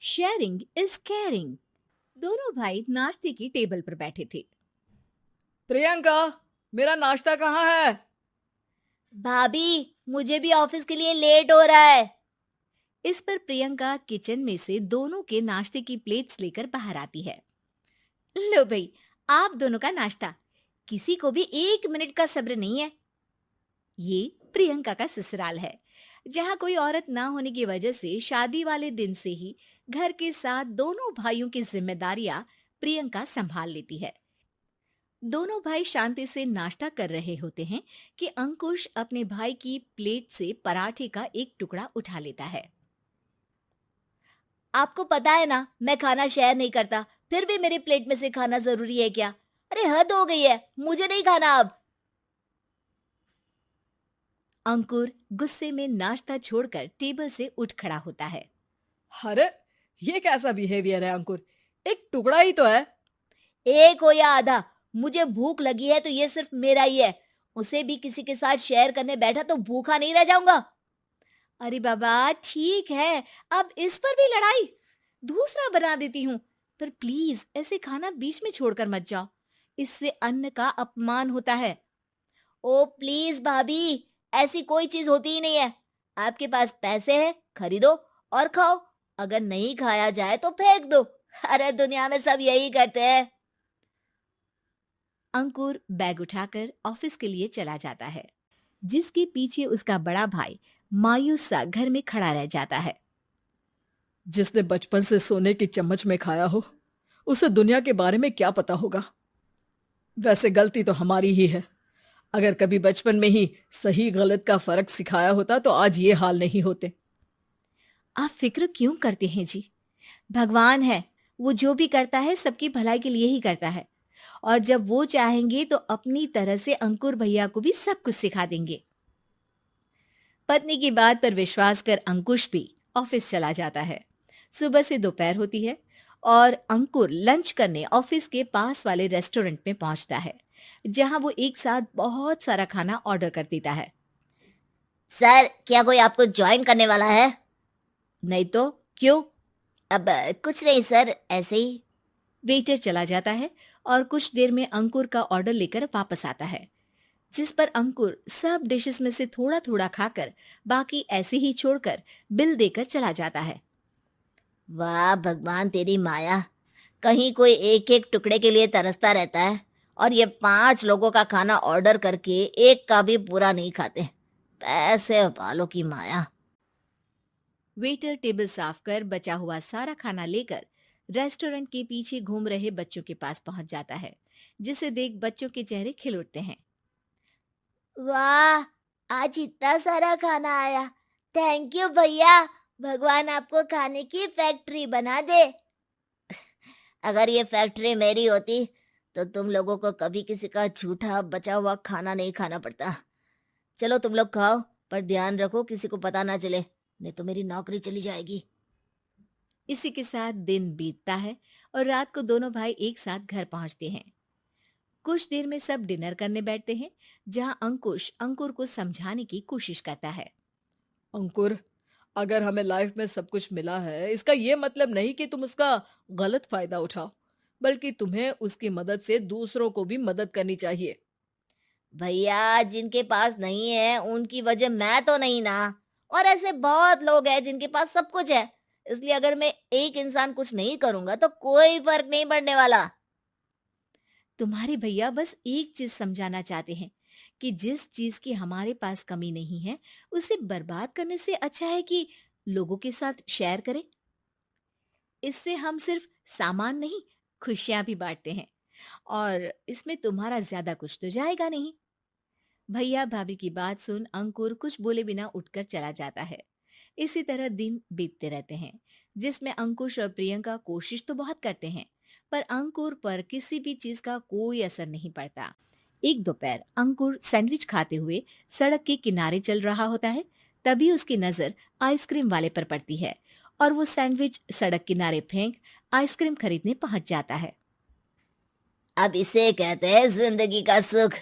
Sharing is caring. दोनों भाई नाश्ते की टेबल पर बैठे थे। प्रियंका, मेरा नाश्ता कहाँ है? भाभी, मुझे भी ऑफिस के लिए लेट हो रहा है। इस पर प्रियंका किचन में से दोनों के नाश्ते की प्लेट्स लेकर बाहर आती है। लो भाई, आप दोनों का नाश्ता। किसी को भी 1 मिनट का सब्र नहीं है। ये प्रियंका का ससुराल है, जहाँ कोई औरत ना होने की वजह से शादी वाले दिन से ही घर के साथ दोनों भाइयों की जिम्मेदारियां प्रियंका संभाल लेती है। दोनों भाई शांति से नाश्ता कर रहे होते हैं कि अंकुश अपने भाई की प्लेट से पराठे का एक टुकड़ा उठा लेता है। आपको पता है ना, मैं खाना शेयर नहीं करता, फिर भी मेरी प्लेट में से खाना जरूरी है क्या? अरे हद हो गई है, मुझे नहीं खाना अब। अंकुर गुस्से में नाश्ता छोड़कर टेबल से उठ खड़ा होता है। अरे, ये कैसा बिहेवियर है अंकुर? एक टुकड़ा ही तो है। एक हो या आधा, मुझे भूख लगी है तो ये सिर्फ मेरा ही है। उसे भी किसी के साथ शेयर करने बैठा तो भूखा नहीं रह जाऊंगा। अरे बाबा ठीक है, अब इस पर भी लड़ाई। दूसरा बना देती हूँ, पर प्लीज ऐसे खाना बीच में छोड़कर मत जाओ। इससे अन्न का अपमान होता है। ओ प्लीज भाभी, ऐसी कोई चीज होती ही नहीं है। आपके पास पैसे हैं, खरीदो और खाओ। अगर नहीं खाया जाए तो फेंक दो। अरे दुनिया में सब यही करते हैं। अंकुर बैग उठाकर ऑफिस के लिए चला जाता है, जिसके पीछे उसका बड़ा भाई मायूस सा घर में खड़ा रह जाता है। जिसने बचपन से सोने की चम्मच में खाया हो, उसे दुनिया के बारे में क्या पता होगा। वैसे गलती तो हमारी ही है। अगर कभी बचपन में ही सही गलत का फर्क सिखाया होता तो आज ये हाल नहीं होते। आप फिक्र क्यों करते हैं जी? भगवान है, वो जो भी करता है सबकी भलाई के लिए ही करता है। और जब वो चाहेंगे तो अपनी तरह से अंकुर भैया को भी सब कुछ सिखा देंगे। पत्नी की बात पर विश्वास कर अंकुश भी ऑफिस चला जाता है। सुबह से दोपहर होती है और अंकुर लंच करने ऑफिस के पास वाले रेस्टोरेंट में पहुंचता है, जहां वो एक साथ बहुत सारा खाना ऑर्डर कर देता है। सर, क्या कोई आपको ज्वाइन करने वाला है? नहीं तो क्यों? अब कुछ नहीं सर, ऐसे ही। वेटर चला जाता है और कुछ देर में अंकुर का ऑर्डर लेकर वापस आता है, जिस पर अंकुर सब डिशेस में से थोड़ा थोड़ा खाकर बाकी ऐसे ही छोड़कर बिल देकर चला जाता है। वाह भगवान, तेरी माया। कहीं कोई एक एक टुकड़े के लिए तरसता रहता है और ये 5 लोगों का खाना ऑर्डर करके एक का भी पूरा नहीं खाते। पैसे वालों की माया। वेटर टेबल साफ कर बचा हुआ सारा खाना लेकर रेस्टोरेंट के पीछे घूम रहे बच्चों के पास पहुंच जाता है, जिसे देख बच्चों के चेहरे खिल उठते हैं। वाह, आज इतना सारा खाना आया। थैंक यू भैया। भगवान आपको खाने की फैक्ट्री बना दे। अगर ये फैक्ट्री मेरी होती तो तुम लोगों को कभी किसी का झूठा बचा हुआ खाना नहीं खाना पड़ता। चलो तुम लोग खाओ, पर ध्यान रखो किसी को पता ना चले, नहीं तो मेरी नौकरी चली जाएगी। इसी के साथ दिन बीतता है और रात को दोनों भाई एक साथ घर पहुंचते हैं। कुछ देर में सब डिनर करने बैठते हैं, जहां अंकुश अंकुर को समझाने की कोशिश करता है। अंकुर, अगर हमें लाइफ में सब कुछ मिला है, इसका ये मतलब नहीं कि तुम उसका गलत फायदा उठाओ, बल्कि तुम्हें उसकी मदद से दूसरों को भी मदद करनी चाहिए। भैया, जिनके पास नहीं है उनकी वजह मैं तो नहीं ना। और ऐसे बहुत लोग हैं जिनके पास सब कुछ है। इसलिए अगर मैं एक इंसान कुछ नहीं करूंगा तो कोई फर्क नहीं पड़ने वाला। तुम्हारे भैया बस एक चीज समझाना चाहते हैं कि जिस चीज की हमारे पास कमी नहीं है, उसे बर्बाद करने से अच्छा है कि लोगों के साथ शेयर करें। इससे हम सिर्फ सामान नहीं, खुशियां भी बांटते हैं, और इसमें तुम्हारा ज्यादा कुछ तो जाएगा नहीं। भैया भाभी की बात सुन अंकुर कुछ बोले बिना उठकर चला जाता है। इसी तरह दिन बीतते रहते हैं, जिसमें अंकुश और प्रियंका कोशिश तो बहुत करते हैं, पर अंकुर पर किसी भी चीज का कोई असर नहीं पड़ता। एक दोपहर अंकुर सैंडविच खाते हुए सड़क के किनारे चल रहा होता है। तभी उसकी नजर आइसक्रीम वाले पर पड़ती है और वो सैंडविच सड़क किनारे फेंक आइसक्रीम खरीदने पहुंच जाता है। अब इसे कहते हैं जिंदगी का सुख।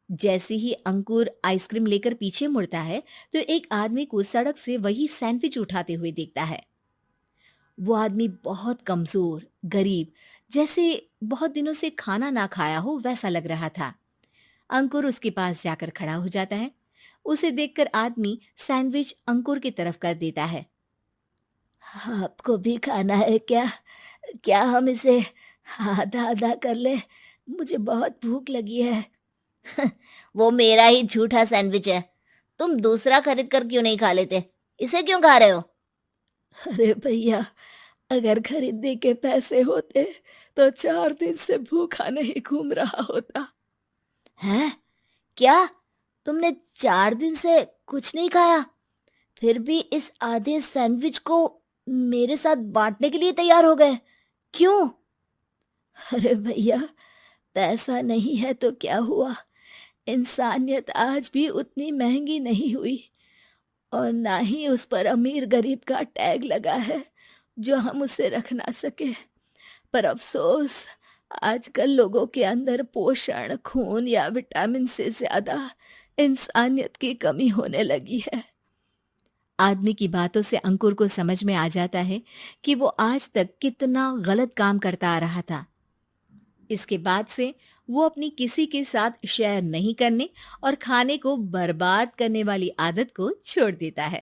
जैसे ही अंकुर आइसक्रीम लेकर पीछे मुड़ता है, तो एक आदमी को सड़क से वही सैंडविच उठाते हुए देखता है। वो आदमी बहुत कमजोर, गरीब, जैसे बहुत दिनों से खाना ना खाया हो वैसा लग रहा था। अंकुर उसके पास जाकर खड़ा हो जाता है। उसे देखकर आदमी सैंडविच अंकुर की तरफ कर देता है। आपको भी खाना है क्या? क्या हम इसे आधा आधा कर ले? मुझे बहुत भूख लगी है। वो मेरा ही झूठा सैंडविच है। तुम दूसरा खरीद कर क्यों नहीं खा लेते? इसे क्यों खा रहे हो? अरे भैया, अगर खरीदने के पैसे होते तो 4 दिन से भूखा नहीं घूम रहा होता। हैं? क्या? तुमने 4 दिन से कुछ नहीं खाया, फिर भी इस आधे सैंडविच को मेरे साथ बांटने के लिए तैयार हो गए? क्यों? अरे भैया, पैसा नहीं है तो क्या हुआ, इंसानियत आज भी उतनी महंगी नहीं हुई, और ना ही उस पर अमीर गरीब का टैग लगा है जो हम उसे रख ना सके। पर अफसोस, आजकल लोगों के अंदर पोषण, खून या विटामिन से ज्यादा इंसानियत की कमी होने लगी है। आदमी की बातों से अंकुर को समझ में आ जाता है कि वो आज तक कितना गलत काम करता आ रहा था। इसके बाद से वो अपनी किसी के साथ शेयर नहीं करने और खाने को बर्बाद करने वाली आदत को छोड़ देता है।